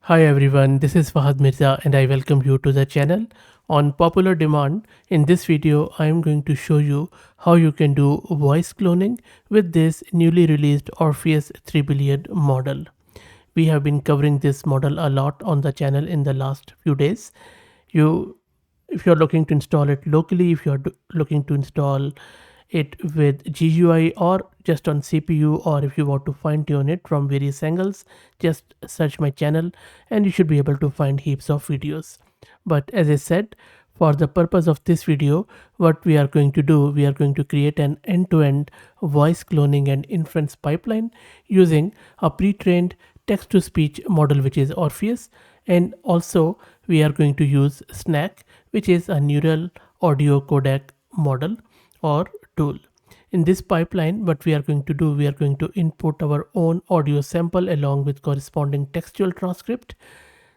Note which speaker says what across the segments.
Speaker 1: Hi everyone, this is Fahad Mirza and I welcome you to the channel. On popular demand, in this video I am going to show you how you can do voice cloning with this newly released Orpheus 3 billion model. We have been covering this model a lot on the channel in the last few days. You if you're looking to install it locally, if you're looking to install it with GUI or just on CPU, or if you want to fine tune it from various angles, just search my channel and you should be able to find heaps of videos. But as I said, for the purpose of this video, what we are going to do, we are going to create an end-to-end voice cloning and inference pipeline using a pre-trained text-to-speech model, which is Orpheus, and also we are going to use Snack, which is a neural audio codec model or tool. In this pipeline, what we are going to do, we are going to input our own audio sample along with corresponding textual transcript.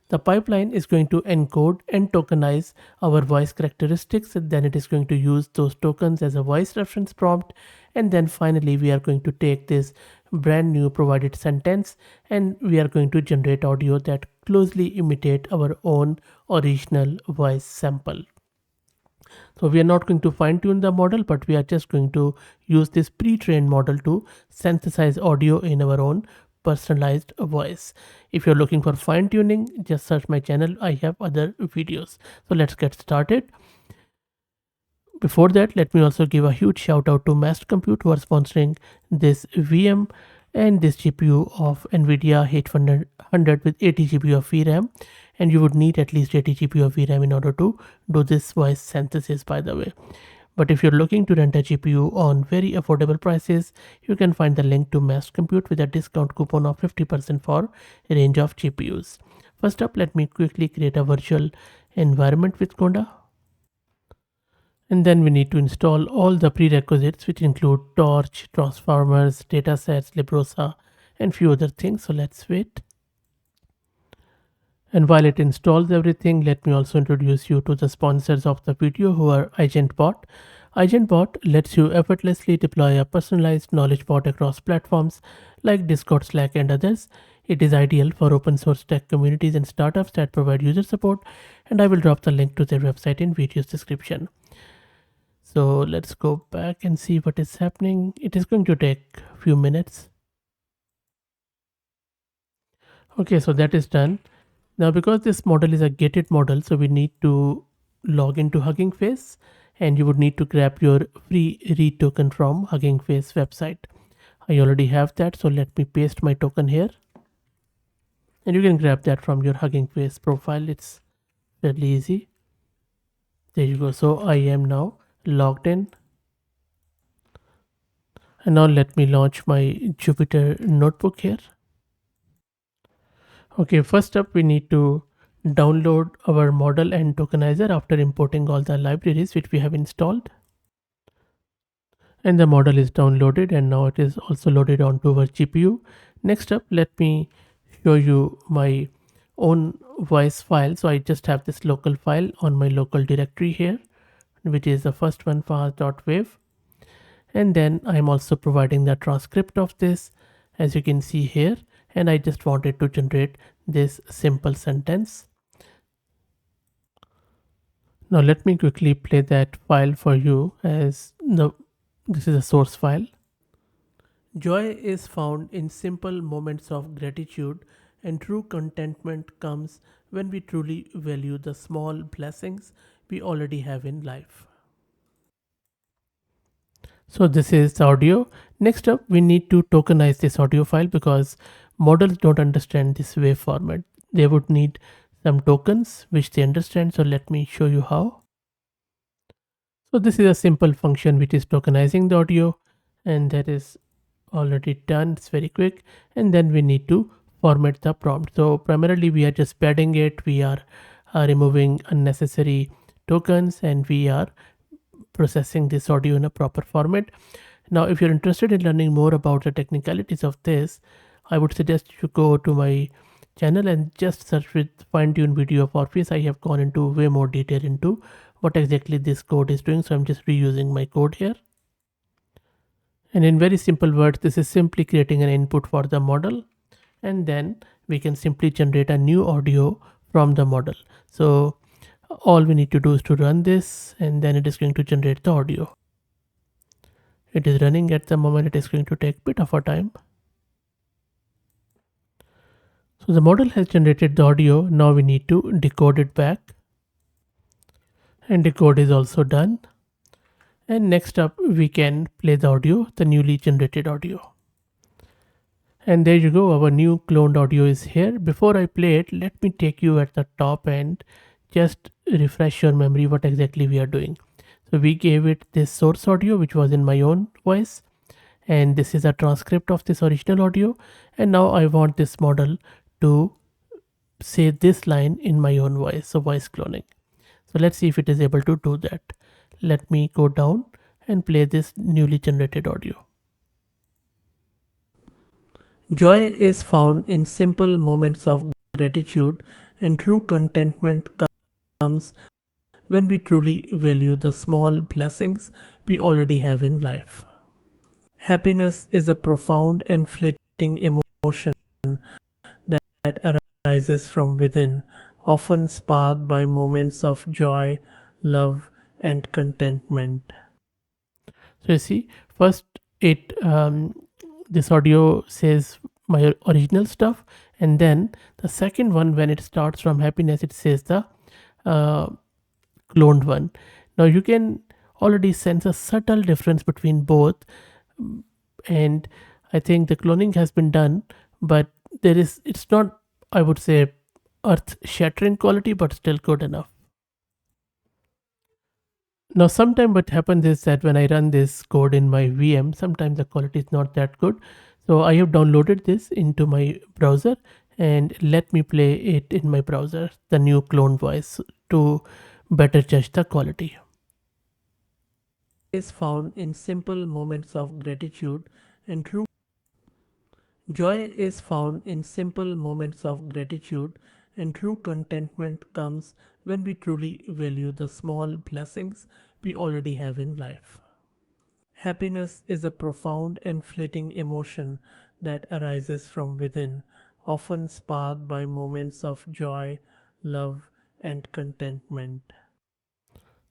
Speaker 1: The pipeline is going to encode and tokenize our voice characteristics, and then it is going to use those tokens as a voice reference prompt. And then finally, we are going to take this brand new provided sentence and we are going to generate audio that closely imitate our own original voice sample. So we are not going to fine tune the model, but we are just going to use this pre-trained model to synthesize audio in our own personalized voice. If you're looking for fine tuning, just search my channel. I have other videos. So let's get started. Before that, let me also give a huge shout out to Master Compute who are sponsoring this VM and this GPU of NVIDIA H100 with 80 GB of VRAM, and you would need at least 80 GB of VRAM in order to do this voice synthesis, by the way. But if you're looking to rent a GPU on very affordable prices, you can find the link to Mass Compute with a discount coupon of 50% for a range of GPUs. First up, let me quickly create a virtual environment with Conda. And then we need to install all the prerequisites, which include Torch, transformers, datasets, Librosa, and few other things. So let's wait. And while it installs everything, let me also introduce you to the sponsors of the video, who are AgentBot. AgentBot lets you effortlessly deploy a personalized knowledge bot across platforms like Discord, Slack, and others. It is ideal for open source tech communities and startups that provide user support, and I will drop the link to their website in video's description. So let's go back and see what is happening. It is going to take a few minutes. Okay, so that is done. Now, because this model is a gated model, so we need to log into Hugging Face, and you would need to grab your free read token from Hugging Face website. I already have that, so let me paste my token here. And you can grab that from your Hugging Face profile. It's fairly easy. There you go. So I am now logged in. And now let me launch my Jupyter notebook here. Okay, first up we need to download our model and tokenizer after importing all the libraries which we have installed. And the model is downloaded and now it is also loaded onto our GPU. Next up, let me show you my own voice file. So I just have this local file on my local directory here, which is the first one, fast.wav. And then I'm also providing the transcript of this, as you can see here. And I just wanted to generate this simple sentence. Now let me quickly play that file for you, as this is a source file. Joy is found in simple moments of gratitude, and true contentment comes when we truly value the small blessings we already have in life. So this is the audio. Next up, we need to tokenize this audio file because models don't understand this wave format. They would need some tokens which they understand. So let me show you how. So this is a simple function which is tokenizing the audio, and that is already done. It's very quick. And then we need to format the prompt. So primarily we are just padding it. We are removing unnecessary tokens, and we are processing this audio in a proper format. Now, if you're interested in learning more about the technicalities of this, I would suggest you go to my channel and just search with fine-tune video of Orpheus. I have gone into way more detail into what exactly this code is doing. So I'm just reusing my code here. And in very simple words, this is simply creating an input for the model. and then we can simply generate a new audio from the model. So all we need to do is to run this, and then it is going to generate the audio. It is running at the moment. It is going to take a bit of a time. So the model has generated the audio. Now we need to decode it back, and decode is also done. And next up, we can play the audio, the newly generated audio. And there you go, our new cloned audio is here. Before I play it, let me take you at the top and just refresh your memory what exactly we are doing. So we gave it this source audio, which was in my own voice, and this is a transcript of this original audio. And now I want this model to say this line in my own voice, so voice cloning. So let's see if it is able to do that. Let me go down and play this newly generated audio. Joy is found in simple moments of gratitude, and true contentment comes when we truly value the small blessings we already have in life. Happiness is a profound and fleeting emotion that arises from within, often sparked by moments of joy, love, and contentment. So you see, first it this audio says my original stuff, and then the second one, when it starts from happiness, it says the uh, cloned one. Now you can already sense a subtle difference between both, and I think the cloning has been done, but it's not, I would say, earth shattering quality, but still good enough. Now, sometimes what happens is that when I run this code in my VM, sometimes the quality is not that good. So I have downloaded this into my browser, and let me play it in my browser, the new clone voice, to better judge the quality. Is found in simple moments of gratitude, and true joy is found in simple moments of gratitude, and true contentment comes when we truly value the small blessings we already have in life. Happiness is a profound and fleeting emotion that arises from within, often sparked by moments of joy, love, and contentment.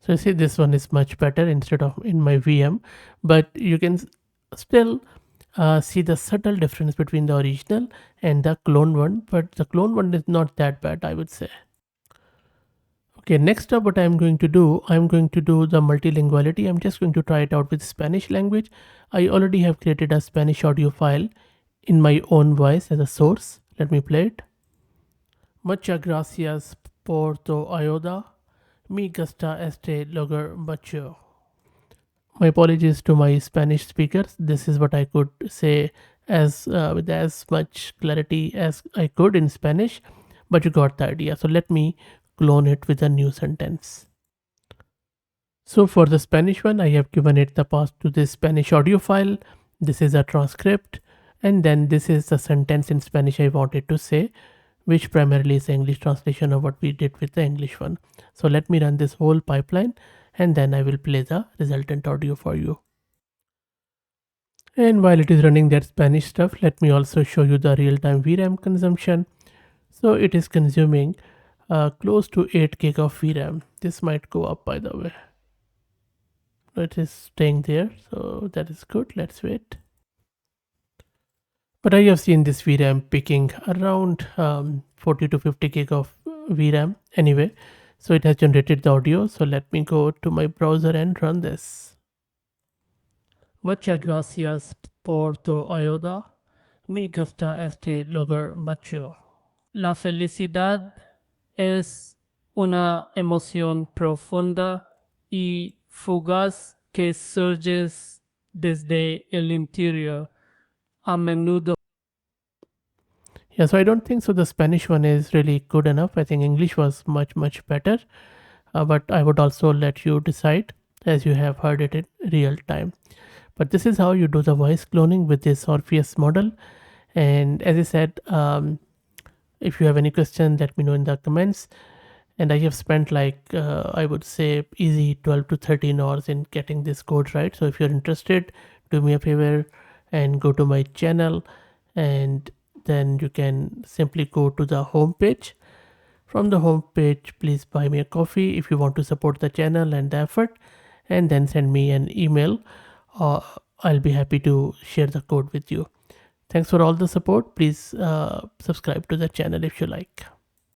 Speaker 1: So you see, this one is much better instead of in my VM, but you can still see the subtle difference between the original and the clone one, but the clone one is not that bad, I would say. Okay, next up what I'm going to do, I'm going to do the multilinguality. I'm just going to try it out with Spanish language. I already have created a Spanish audio file in my own voice as a source. Let me play it. Muchas gracias por tu ayuda. Me gusta este lugar mucho. My apologies to my Spanish speakers. This is what I could say as with as much clarity as I could in Spanish, but you got the idea. So let me clone it with a new sentence. So for the Spanish one, I have given it the path to this Spanish audio file. This is a transcript, and then this is the sentence in Spanish I wanted to say, which primarily is the English translation of what we did with the English one. So let me run this whole pipeline, and then I will play the resultant audio for you. And while it is running that Spanish stuff, let me also show you the real-time VRAM consumption. So it is consuming close to 8 gig of VRAM. This might go up, by the way. It is staying there, so that is good. Let's wait. But I have seen this VRAM picking around 40 to 50 gig of VRAM anyway. So it has generated the audio. So let me go to my browser and run this. Muchas gracias por tu ayuda. Me gusta este lugar mucho. La felicidad es una emoción profunda y fugaz que surge desde el interior, a menudo. Yeah, so I don't think so. The Spanish one is really good enough. I think English was much better, but I would also let you decide as you have heard it in real time. But this is how you do the voice cloning with this Orpheus model. And as I said, if you have any question, let me know in the comments. And I have spent like I would say easy 12 to 13 hours in getting this code right. So if you're interested, do me a favor and go to my channel and then you can simply go to the home page. From the home page, please buy me a coffee if you want to support the channel and the effort, and then send me an email. uh, I'll be happy to share the code with you. Thanks for all the support. Please subscribe to the channel if you like.